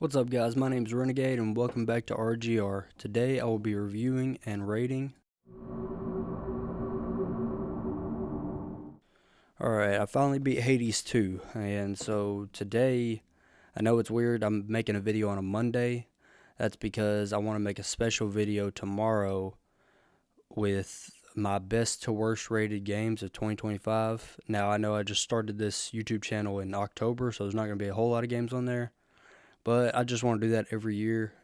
What's up, guys? My name is Renegade and welcome back to RGR. Today I will be reviewing and rating. Alright, I finally beat Hades 2, and so today, I know it's weird, I'm making a video on a Monday. That's because I want to make a special video tomorrow with my best to worst rated games of 2025. Now, I know I just started this YouTube channel in October, so there's not going to be a whole lot of games on there. But I just want to do that every year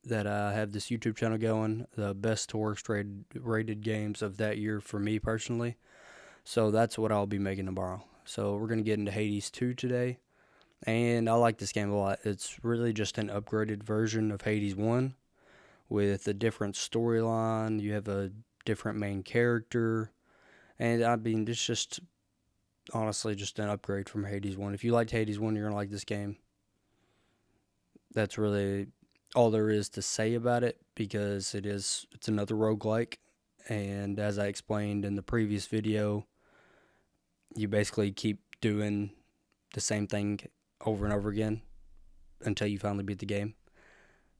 that I have this YouTube channel going, the best to worst rated games of that year for me personally. So that's what I'll be making tomorrow. So we're going to get into Hades 2 today. And I like this game a lot. It's really just an upgraded version of Hades 1 with a different storyline. You have a different main character. And I mean, it's just honestly just an upgrade from Hades 1. If you liked Hades 1, you're going to like this game. That's really all there is to say about it, because it's another roguelike, and as I explained in the previous video, you basically keep doing the same thing over and over again until you finally beat the game.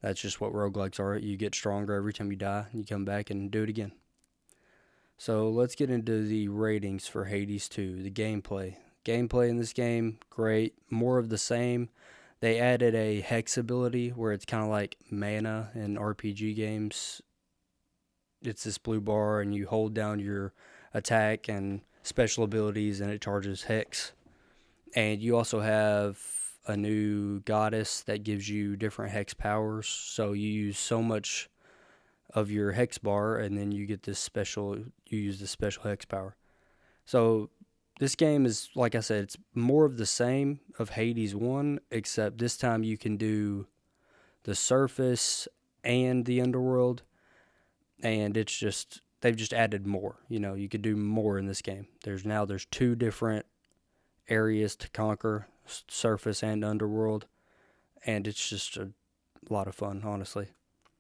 That's just what roguelikes are. You get stronger every time you die, and you come back and do it again. So let's get into the ratings for Hades 2. The gameplay in this game, great. More of the same. They added a hex ability where it's kind of like mana in RPG games. It's this blue bar, and you hold down your attack and special abilities, and it charges hex. And you also have a new goddess that gives you different hex powers. So you use so much of your hex bar, and then you get this special. You use this special hex power. So this game is, like I said, it's more of the same of Hades 1, except this time you can do the surface and the underworld, and it's just, they've just added more. You could do more in this game. There's two different areas to conquer, surface and underworld, and it's just a lot of fun, honestly.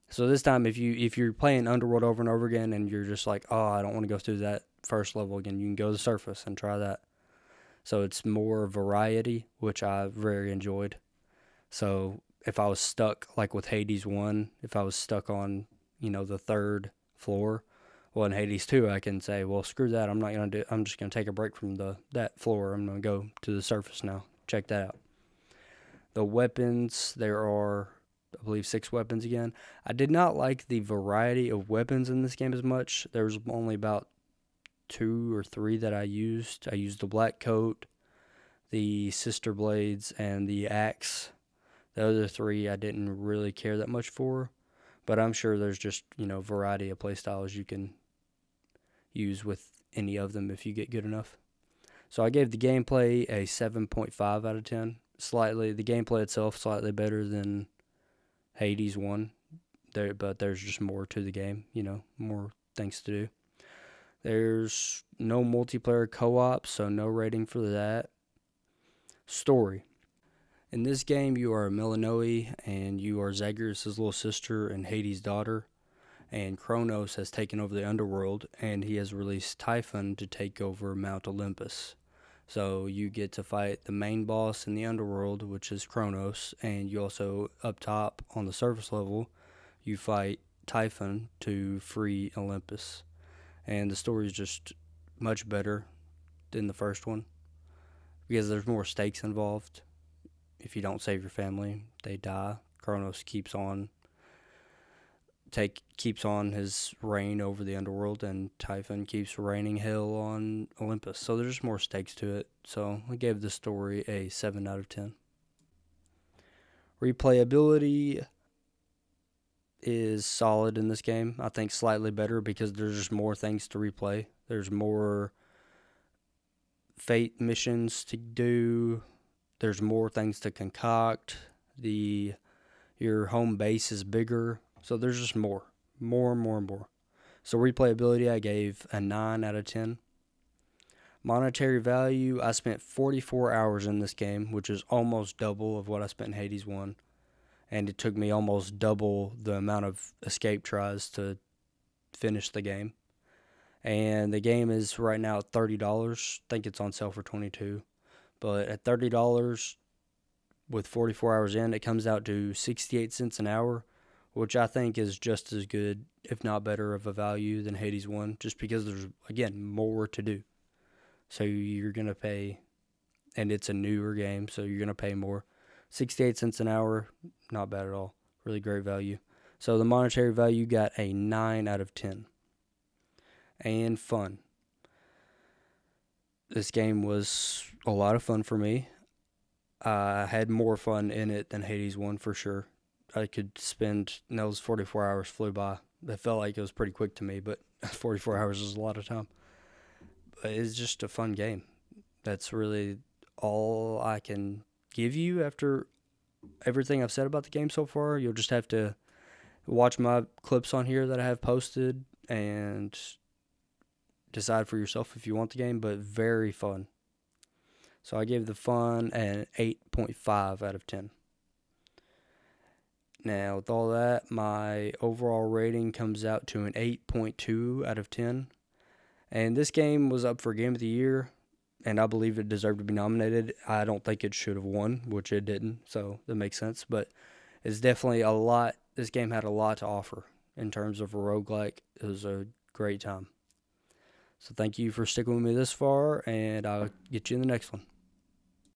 So this time, if you're playing underworld over and over again, and you're just like, oh, I don't want to go through that first level again, you can go to the surface and try that. So it's more variety, which I very enjoyed. So if I was stuck, like with Hades 1, if I was stuck on, the third floor, well, in Hades 2, I can say, well, screw that. I'm just going to take a break from that floor. I'm going to go to the surface now. Check that out. The weapons, there are, I believe, 6 weapons again. I did not like the variety of weapons in this game as much. There was only about 2 or 3 that I used. I used the black coat, the sister blades, and the axe. The other 3 I didn't really care that much for, but I'm sure there's just, variety of playstyles you can use with any of them if you get good enough. So I gave the gameplay a 7.5 out of 10. The gameplay itself slightly better than Hades 1, but there's just more to the game, more things to do. There's no multiplayer co-op, so no rating for that. Story. In this game, you are Melinoe, and you are Zagreus' little sister and Hades' daughter. And Kronos has taken over the underworld, and he has released Typhon to take over Mount Olympus. So you get to fight the main boss in the underworld, which is Kronos, and you also, up top on the surface level, you fight Typhon to free Olympus. And the story is just much better than the first one, because there's more stakes involved. If you don't save your family, they die. Kronos keeps on his reign over the underworld, and Typhon keeps reigning hell on Olympus. So there's just more stakes to it. So I gave the story a 7 out of 10. Replayability is solid in this game. I think slightly better because there's just more things to replay. There's more fate missions to do. There's more things to concoct. Your home base is bigger. So there's just more. So replayability, I gave a 9 out of 10. Monetary value, I spent 44 hours in this game, which is almost double of what I spent in Hades 1. And it took me almost double the amount of escape tries to finish the game. And the game is right now at $30. I think it's on sale for $22. But at $30, with 44 hours in, it comes out to 68 cents an hour, which I think is just as good, if not better, of a value than Hades 1, just because there's, again, more to do. So you're going to pay, and it's a newer game, so you're going to pay more. 68 cents an hour, not bad at all. Really great value. So the monetary value got a 9 out of 10. And fun. This game was a lot of fun for me. I had more fun in it than Hades 1 for sure. I could spend, those 44 hours flew by. It felt like it was pretty quick to me, but 44 hours is a lot of time. But it's just a fun game. That's really all I can give you after everything I've said about the game so far. You'll just have to watch my clips on here that I have posted and decide for yourself if you want the game, but very fun. So I gave the fun an 8.5 out of 10. Now, with all that, my overall rating comes out to an 8.2 out of 10. And this game was up for Game of the Year, and I believe it deserved to be nominated. I don't think it should have won, which it didn't, so that makes sense. But it's definitely a lot. This game had a lot to offer in terms of a roguelike. It was a great time. So thank you for sticking with me this far, and I'll get you in the next one.